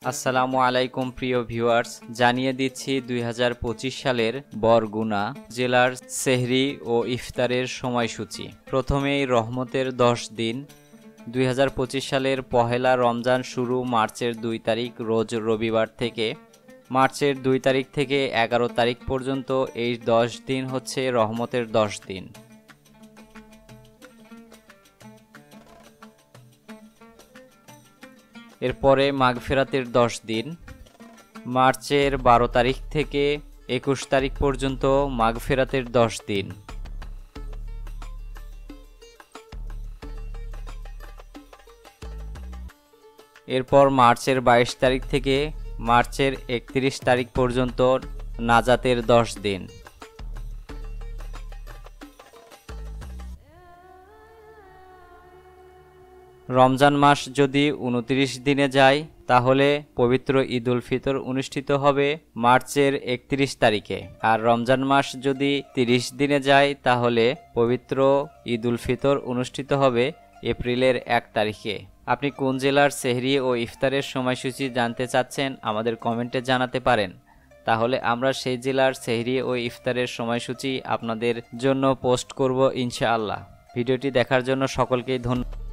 আসসালামু আলাইকুম প্রিয় ভিউয়ার্স, জানিয়ে দিচ্ছি 2025 সালের বরগুনা জেলার সেহরি ও ইফতারের সময়সূচি। প্রথমেই রহমতের 10 দিন। 2025 সালের পহেলা রমজান শুরু মার্চের 2 তারিখ রোজ রবিবার থেকে। মার্চের 2 তারিখ থেকে 11 তারিখ পর্যন্ত এই 10 দিন হচ্ছে রহমতের 10 দিন। এরপরে মাগফিরাতের 10 দিন। মার্চের 12 তারিখ থেকে 21 তারিখ পর্যন্ত মাগফিরাতের 10 দিন। এরপর মার্চের 22 তারিখ থেকে মার্চের 31 তারিখ পর্যন্ত নাজাতের 10 দিন। রমজান মাস যদি 29 দিনে যায় তাহলে পবিত্র ঈদ উল ফিতর অনুষ্ঠিত হবে মার্চের 31 তারিখে, আর রমজান মাস যদি 30 দিনে যায় তাহলে পবিত্র ঈদ উল ফিতর অনুষ্ঠিত হবে এপ্রিলের 1 তারিখে। আপনি কোন জেলার সেহরি ও ইফতারের সময়সূচি জানতে চাচ্ছেন আমাদের কমেন্টে জানাতে পারেন, তাহলে আমরা সেই জেলার সেহরি ও ইফতারের সময়সূচি আপনাদের জন্য পোস্ট করব ইনশাআল্লাহ। ভিডিওটি দেখার জন্য সকলকেই ধন্যবাদ।